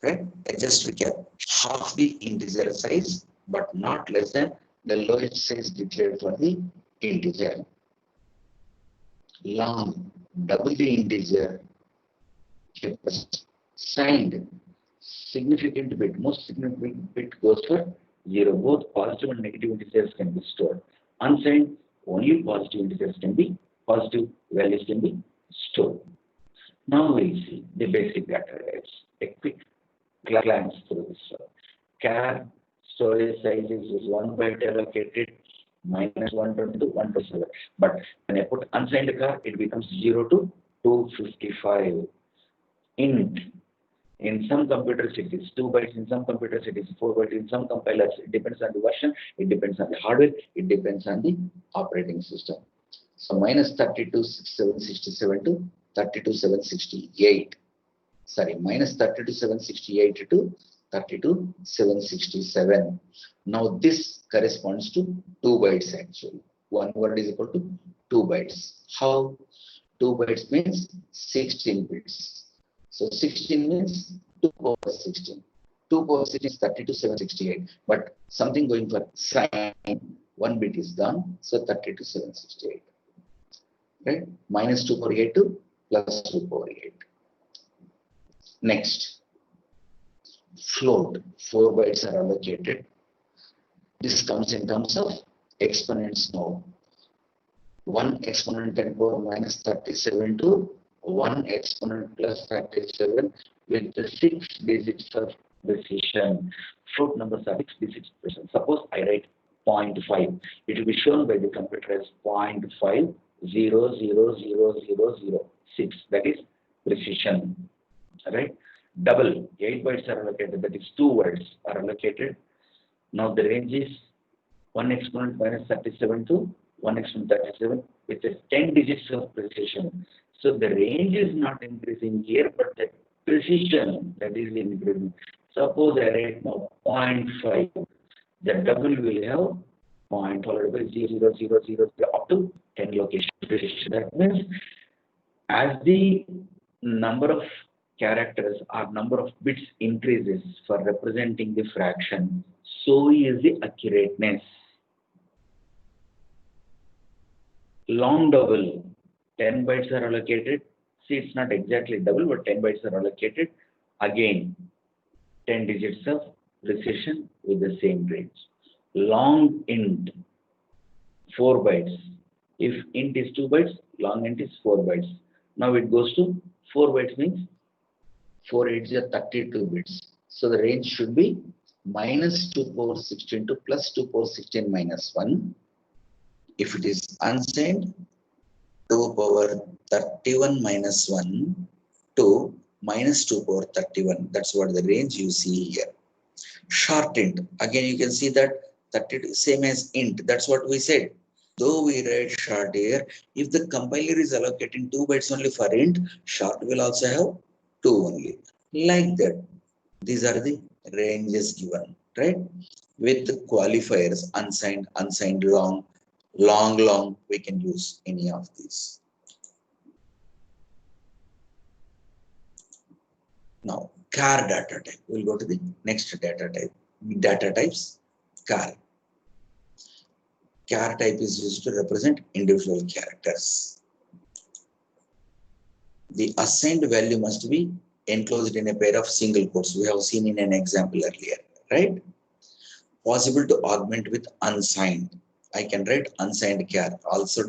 Right? I just recap. Half the integer size, but not less than the lowest size declared for the integer. Long, double the integer. Signed, significant bit, most significant bit goes for 0. Both positive and negative integers can be stored. Unsigned, only positive integers can be, positive values can be stored. Now we'll see the basic data types. A quick glance through this. Char storage size is 1 byte allocated minus 122 to 127. But when I put unsigned char, it becomes 0 to 255. Int. In some computers it is 2 bytes, in some computers it is 4 bytes, in some compilers it depends on the version, it depends on the hardware, it depends on the operating system. So minus 32,767 to 32,768. Sorry, minus 32,768 to 32,767. Now this corresponds to 2 bytes actually. One word is equal to 2 bytes. How? 2 bytes means 16 bits. So 16 means 2 power 16. 2 power 16 is 32,768. But something going for sign, 1 bit is gone. So 32,768. Right? Minus 2 power 8 to plus 2 power 8. Next. Float. 4 bytes are allocated. This comes in terms of exponents now. 1 exponent 10 power minus 37 to 1 exponent plus 37 with the 6 digits of precision. Float numbers are 6 digits precision. Suppose I write 0.5. It will be shown by the computer as 0.5000006. That is precision. Right? Double. 8 bytes are allocated. That is 2 words are allocated. Now the range is 1 exponent minus 37 to 1 exponent 37 with a 10 digits of precision. So the range is not increasing here, but the precision that is increasing. Suppose I write now 0.5, the double will have 0.5 followed by 0.000 up to 10 location precision. That means as the number of characters or number of bits increases for representing the fraction, so is the accurateness. Long double, 10 bytes are allocated. See, it's not exactly double, but 10 bytes are allocated. Again, 10 digits of precision with the same range. Long int, 4 bytes. If int is 2 bytes, long int is 4 bytes. Now it goes to 4 bytes means 4 8s are 32 bits. So the range should be minus 2 power 16 to plus 2 power 16 minus 1. If it is unsigned, 2 power 31 minus 1 to minus 2 power 31. That's what the range you see here. Short int. Again, you can see that 32 same as int. That's what we said. Though we write short here, if the compiler is allocating 2 bytes only for int, short will also have 2 only. Like that. These are the ranges given, right? With the qualifiers, unsigned, unsigned, long, long, we can use any of these. Now, char data type. We'll go to the next data type. Data types, char. Char type is used to represent individual characters.
The assigned value must be enclosed in a pair of single quotes. We have seen in an example earlier, right? Possible to augment with unsigned. I can write unsigned char. Also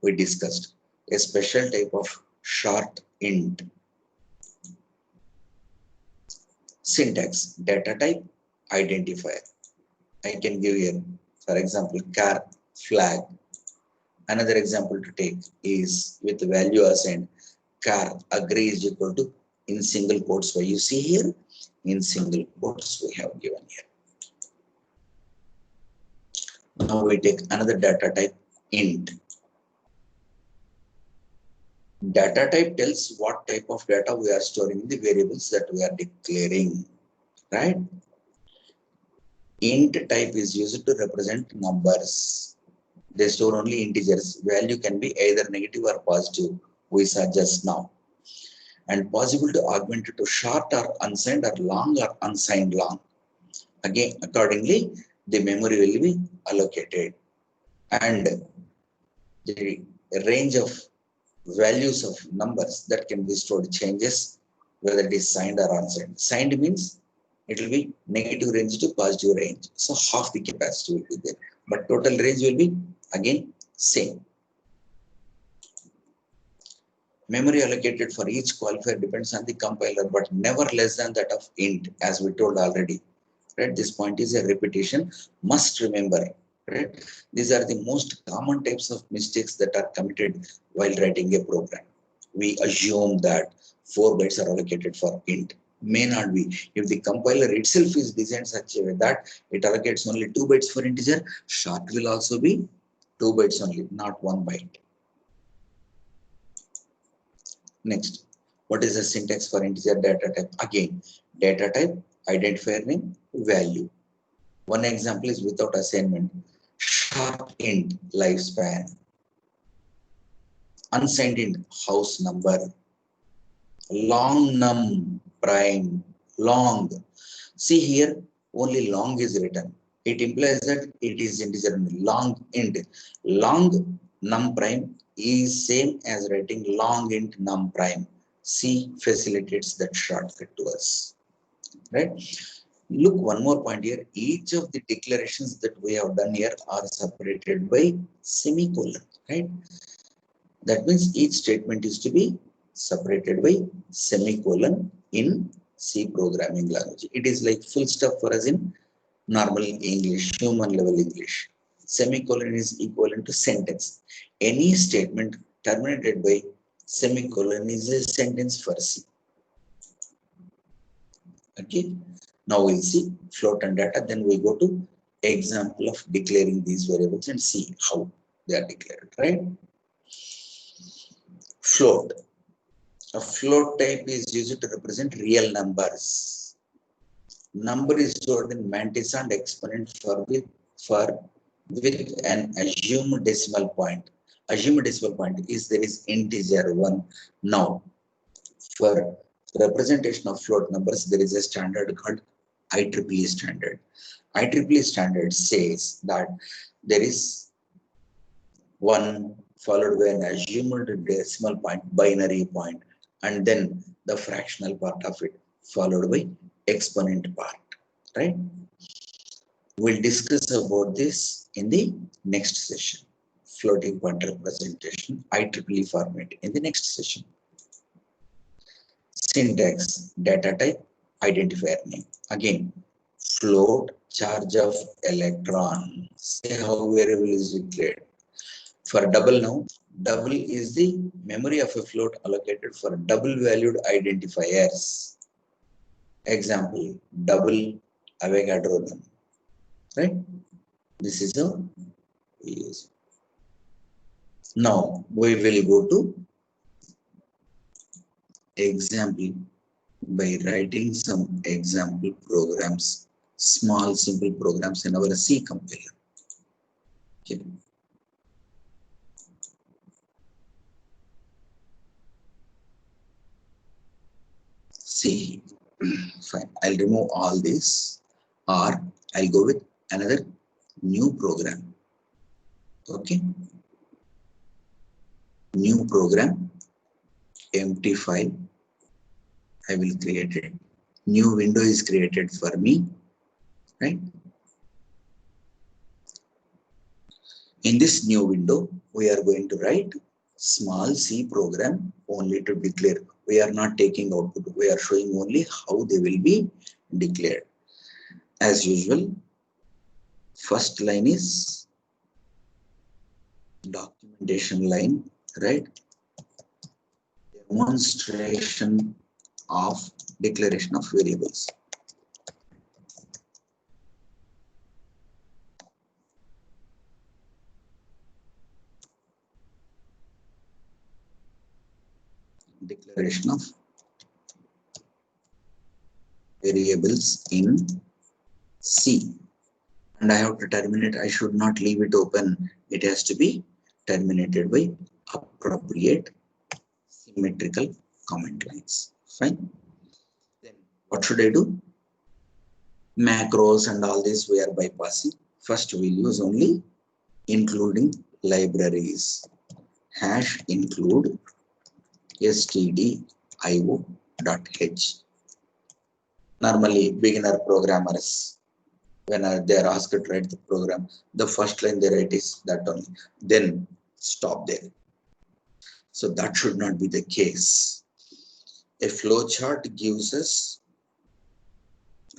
we discussed a special type of short int. Syntax, data type, identifier. I can give here, for example, char flag. Another example to take is with value assigned char agree is equal to in single quotes. Where you see here in single quotes we have given here. Now we take another data type int. Data type tells what type of data we are storing in the variables that we are declaring, right? Int type is used to represent numbers. They store only integers. Value can be either negative or positive. We saw just now. And possible to augment it to short or unsigned or long or unsigned long. Again, accordingly, the memory will be allocated. And the range of values of numbers that can be stored changes whether it is signed or unsigned. Signed means it will be negative range to positive range. So half the capacity will be there. But total range will be again same. Memory allocated for each qualifier depends on the compiler, but never less than that of int, as we told already. Right? This point is a repetition. Must remember. Right? These are the most common types of mistakes that are committed while writing a program. We assume that 4 bytes are allocated for int. May not be. If the compiler itself is designed such a way that it allocates only 2 bytes for integer, short will also be 2 bytes only, not 1 byte. Next, what is the syntax for integer data type? Again, data type, identifier name, value. One example is without assignment. Short int lifespan. Unsigned int house number. Long num prime. Long. See here, only long is written. It implies that it is integer. Long int. Long num prime is same as writing long int num prime. C facilitates that shortcut to us. Right? Look, one more point here. Each of the declarations that we have done here are separated by semicolon. Right? That means each statement is to be separated by semicolon in C programming language. It is like full stop for us in normal English, human level English. Semicolon is equivalent to sentence. Any statement terminated by semicolon is a sentence for C. Okay. Now we'll see float and data. Then we go to example of declaring these variables and see how they are declared, right? Float. A float type is used to represent real numbers. Number is stored in mantis and exponent with an assumed decimal point. Assumed decimal point is there is integer 1. Now, for representation of float numbers, there is a standard called IEEE standard. IEEE standard says that there is 1 followed by an assumed decimal point, binary point, and then the fractional part of it followed by exponent part, right? We'll discuss about this in the next session. Floating point representation, IEEE format in the next session. Syntax, data type, identifier name. Again, float, charge of electron. See how variable is declared. For double now, double is the memory of a float allocated for double valued identifiers. Example, double Avogadro number. Right? This is how we use it. Now we will go to example by writing some example programs, small simple programs in our C compiler. Okay. C. Fine. I'll remove all this, or I'll go with another new program. Okay. New program. empty file. I will create it. New window is created for me, right? In this new window, we are going to write small C program only to declare. We are not taking output. We are showing only how they will be declared. As usual, first line is documentation line, right? Demonstration of declaration of variables. Declaration of variables in C. And I have to terminate. I should not leave it open. It has to be terminated by appropriate symmetrical comment lines. Fine. Then what should I do? Macros and all this we are bypassing. First we'll use only including libraries. Hash include stdio.h. Normally beginner programmers, when they are asked to write the program, the first line they write is that only. Then stop there. So that should not be the case. A flowchart gives us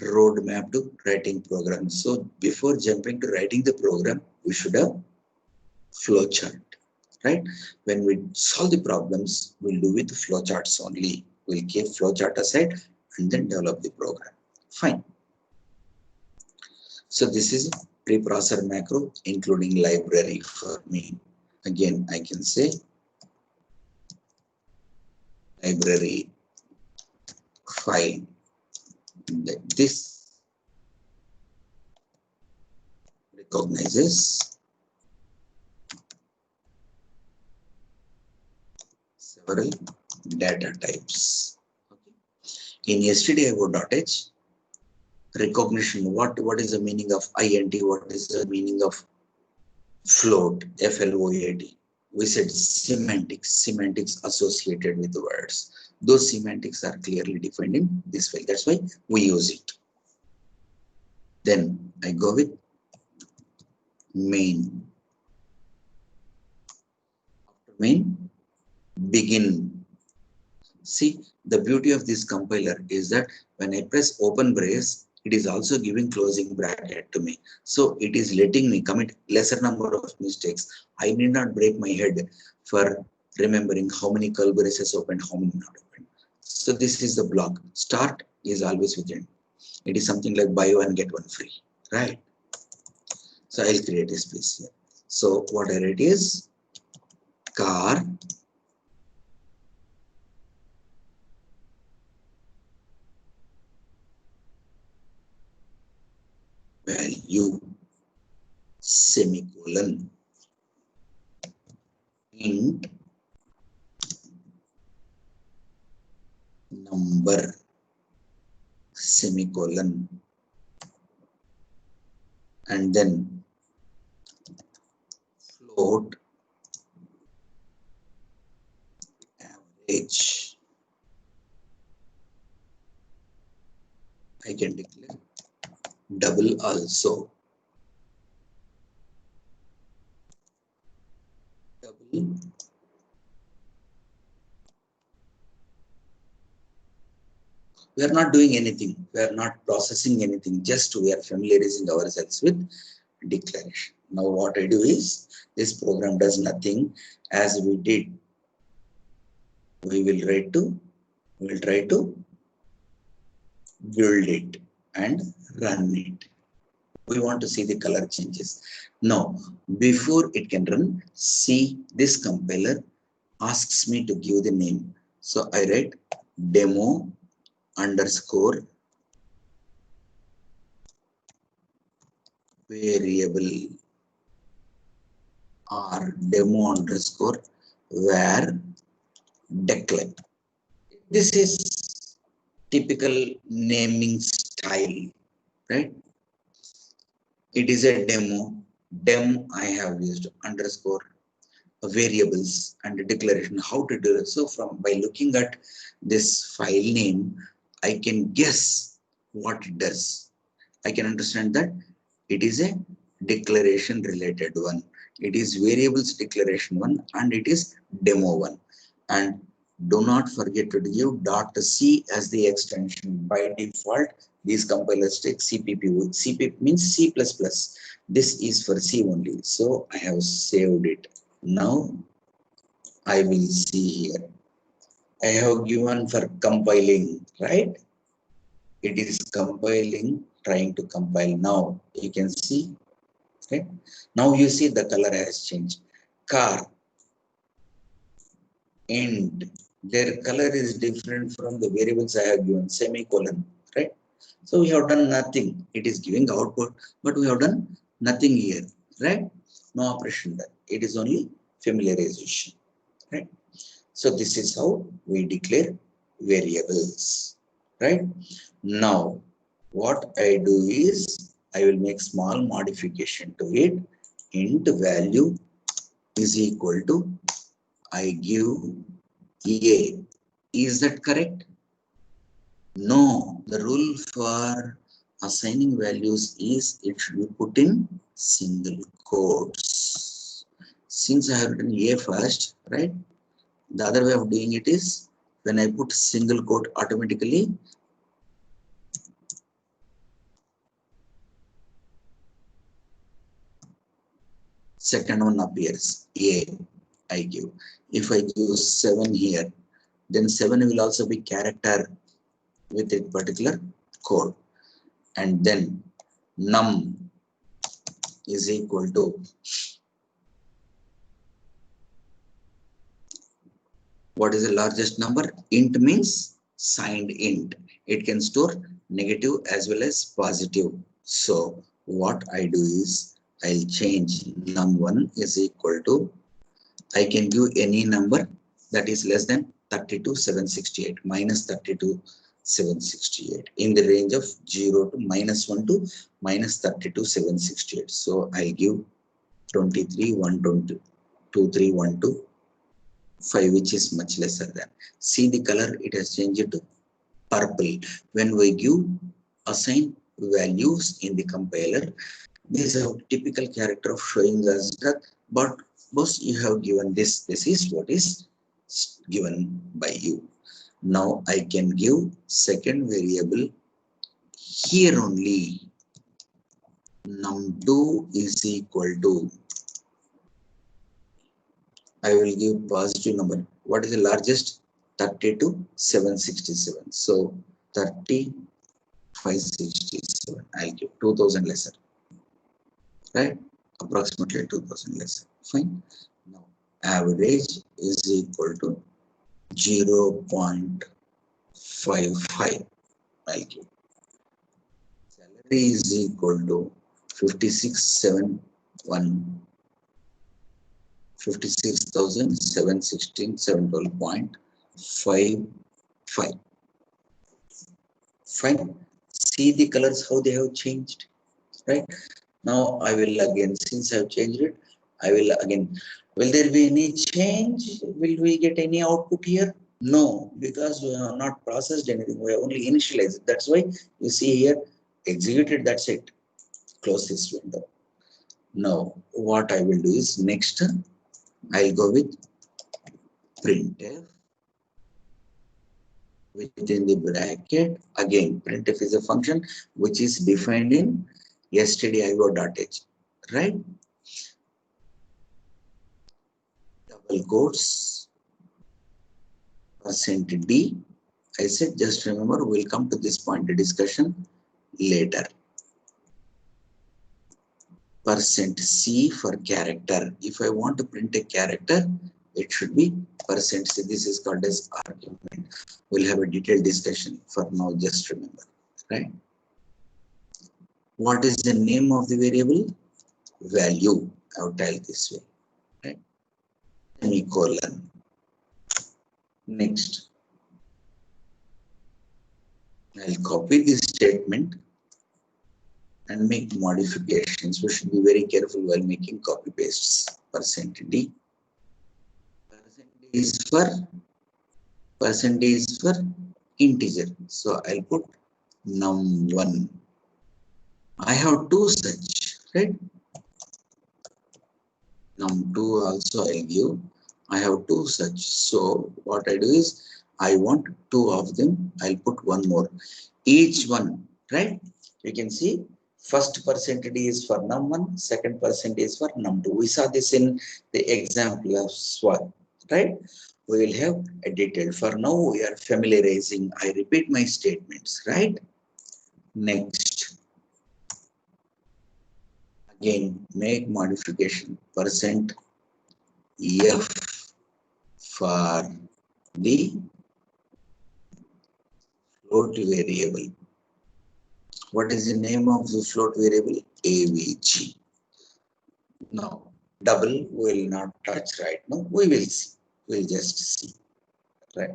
roadmap to writing programs. So before jumping to writing the program, we should have flowchart, right? When we solve the problems, we'll do with flowcharts only. We'll keep flowchart aside and then develop the program. Fine. So this is preprocessor macro, including library for me. Again, I can say library file. This recognizes several data types. In stdio.h, recognition, what is the meaning of int, what is the meaning of float, float. We said semantics associated with the words. Those semantics are clearly defined in this file. That's why we use it. Then I go with main. After main, begin. See, the beauty of this compiler is that when I press open brace, it is also giving closing bracket to me. So it is letting me commit lesser number of mistakes. I need not break my head for remembering how many curly braces opened, how many not opened. So this is the block. Start is always within. It is something like buy one, get one free, right? So I'll create a space here. So what I write is car value semicolon int number semicolon and then float average. I can declare double also. Double we are not doing anything. We are not processing anything. Just we are familiarizing ourselves with declaration. Now what I do is this program does nothing as we did. We will try to build it and run it. We want to see the color changes. Now, before it can run, see this compiler asks me to give the name. So I write demo underscore variable or demo underscore var declare. This is typical naming style, right? It is a demo. Dem I have used underscore variables and declaration, how to do it. So from by looking at this file name, I can guess what it does. I can understand that it is a declaration related one. It is variables declaration one and it is demo one. And do not forget to give .c as the extension. By default, these compilers take CPP. CPP means C++. This is for C only. So I have saved it. Now I will see here. I have given for compiling, right? It is compiling, trying to compile now. You can see, okay? Now you see the color has changed. Car, end, their color is different from the variables I have given, semicolon, right? So we have done nothing. It is giving output, but we have done nothing here, right? No operation done. It is only familiarization, right? So this is how we declare variables, right? Now, what I do is I will make small modification to it. Int value is equal to I give a. Is that correct? No, the rule for assigning values is it should be put in single quotes. Since I have written a first, right? The other way of doing it is when I put single quote, automatically second one appears. A I give. If I give 7 here, then 7 will also be character with a particular code. And then num is equal to what is the largest number? Int means signed int. It can store negative as well as positive. So what I do is I'll change num1 is equal to, I can give any number that is less than 32,768 minus 32,768 in the range of 0 to -1 to -32,768. So I'll give 23,120, 23,125, which is much lesser than. See the color, it has changed to purple. When we give assign values in the compiler, this is a typical character of showing us that, but boss, you have given this. This is what is given by you. Now I can give second variable here only. Num2 is equal to, I will give positive number. What is the largest? 32,767. So 30,567. I'll give 2,000 lesser, right? Approximately 2,000 lesser. Fine. Now average is equal to 0.55. I'll give. Salary is equal to 56,716, 712.55. Fine. See the colors, how they have changed, right? Now I will again, since I have changed it, I will again, will there be any change? Will we get any output here? No, because we have not processed anything. We have only initialized it. That's why you see here, executed, that's it. Close this window. Now, what I will do is next, I'll go with printf within the bracket. Again, printf is a function which is defined in stdio.h, right? Double quotes, %d. I said, just remember, we'll come to this point of discussion later. %c for character. If I want to print a character, it should be %c. This is called as argument. We'll have a detailed discussion. For now, just remember, right? What is the name of the variable? Value. I'll tell this way, right? Semicolon. Next, I'll copy this statement and make modifications. We should be very careful while making copy pastes. %d is for percentage for integer. So I'll put num1. I have two such, right? Num2 also I'll give. I have two such. So what I do is I want two of them. I'll put one more. Each one, right? You can see first percentage is for num1, second percentage is for num2. We saw this in the example of SWOT, right? We will have a detail. For now, we are familiarizing. I repeat my statements, right? Next, again, make modification percent F for the float variable. What is the name of the float variable? AVG. Now, double will not touch right now. We will see. We'll just see. Right.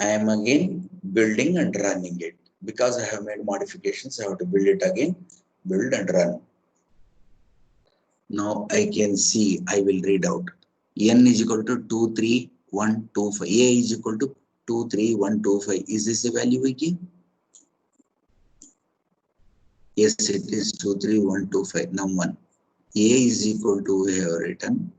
I am again building and running it. Because I have made modifications, I have to build it again, build and run. Now I can see, I will read out. N is equal to 23125. A is equal to 23125. Is this the value we give? Yes, it is 23125. Now 1. A is equal to, we have written.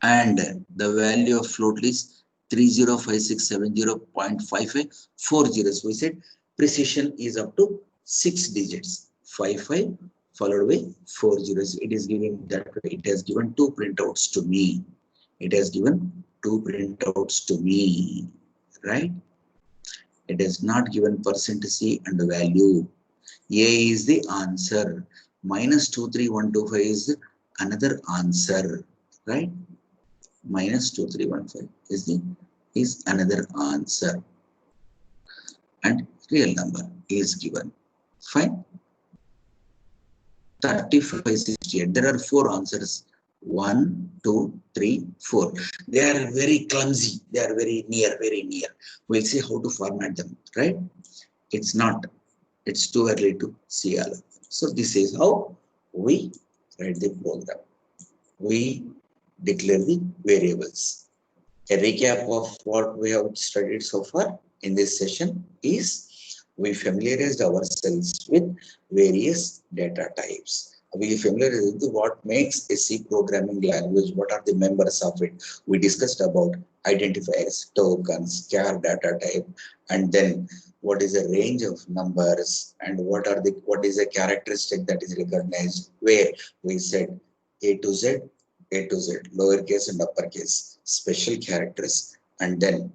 And the value of float is 305670.5540. So we said precision is up to 6 digits. 55 followed by 4 zeros. It is given that way. It has given two printouts to me. It has given two printouts to me, right? It has not given percent C and the value. A is the answer. Minus 23125 is another answer, right? Minus 2315 is another answer, and real number is given. Fine. 3568. There are four answers. 1, 2, 3, 4. They are very clumsy. They are very near, very near. We'll see how to format them, right? It's not. It's too early to see all of them. So this is how we write the program. We declare the variables. A recap of what we have studied so far in this session is we familiarized ourselves with various data types. We familiarized with what makes a C programming language, what are the members of it. We discussed about identifiers, tokens, char data type, and then what is a range of numbers and what is a characteristic that is recognized, where we said A to Z, lowercase and uppercase, special characters, and then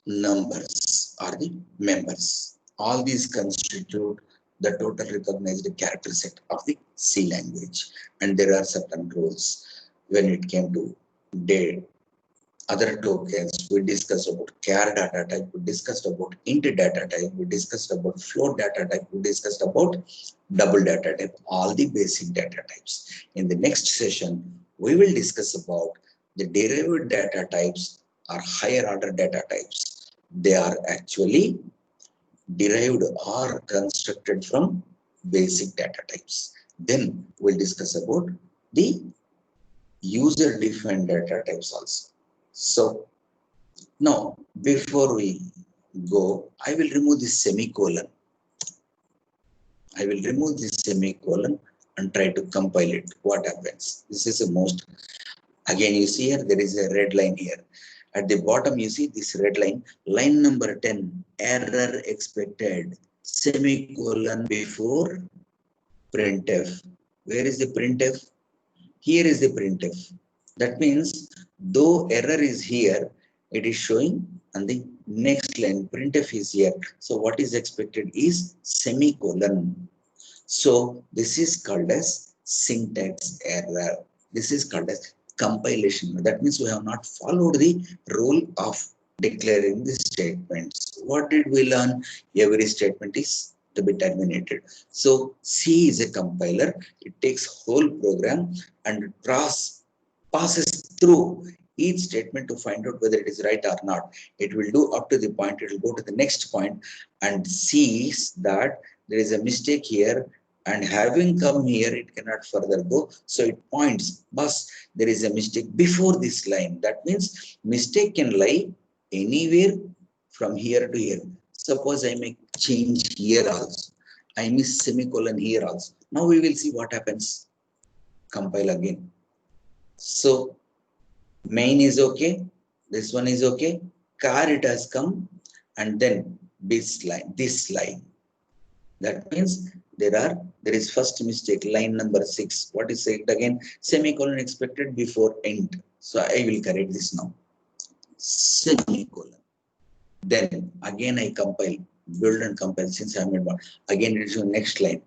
numbers are the members. All these constitute the total recognized character set of the C language. And there are certain rules when it came to date. Other tokens, we discussed about char data type, we discussed about int data type, we discussed about float data type, we discussed about double data type, all the basic data types. In the next session, we will discuss about the derived data types or higher order data types. They are actually derived or constructed from basic data types. Then we'll discuss about the user defined data types also. So now, before we go, I will remove this semicolon. I will remove this semicolon and try to compile it. What happens? This is the most, again you see here, there is a red line here. At the bottom you see this red line, line number 10, error expected, semicolon before printf. Where is the printf? Here is the printf. That means though error is here, it is showing on the next line. Printf is here. So what is expected is semicolon. So this is called as syntax error. This is called as compilation. That means we have not followed the rule of declaring the statements. What did we learn? Every statement is to be terminated. So C is a compiler. It takes whole program and passes through each statement to find out whether it is right or not. It will do up to the point, it will go to the next point and sees that there is a mistake here, and having come here, it cannot further go. So it points, but there is a mistake before this line. That means mistake can lie anywhere from here to here. Suppose I make change here also. I miss semicolon here also. Now we will see what happens. Compile again. So main is okay. This one is okay. Car it has come, and then this line. That means there is first mistake, line number 6. What is it again? Semicolon expected before end. So I will correct this now. Semicolon. Then again I compile, build and compile since I made one. Again it is the next line.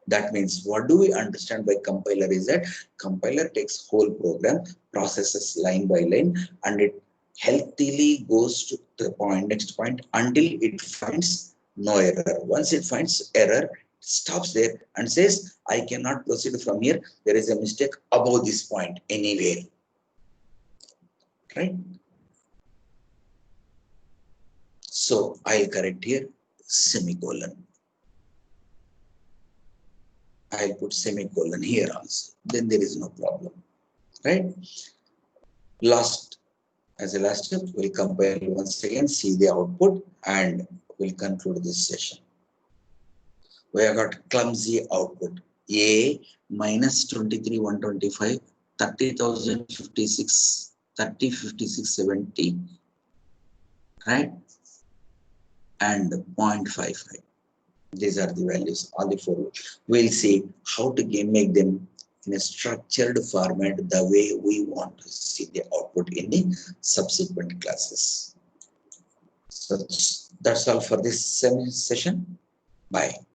That means what do we understand by compiler is that compiler takes whole program, processes line by line, and it healthily goes to the next point until it finds no error. Once it finds error, stops there and says, I cannot proceed from here. There is a mistake above this point anywhere. Right? So I'll correct here semicolon. I'll put semicolon here also. Then there is no problem. Right? As a last step, we'll compile once again, see the output, and we'll conclude this session. We have got clumsy output. A minus 23,125, 30,056, 30,5670, right? And 0.55. These are the values, all the four. We'll see how to make them in a structured format the way we want to see the output in the subsequent classes. So that's all for this session. Bye.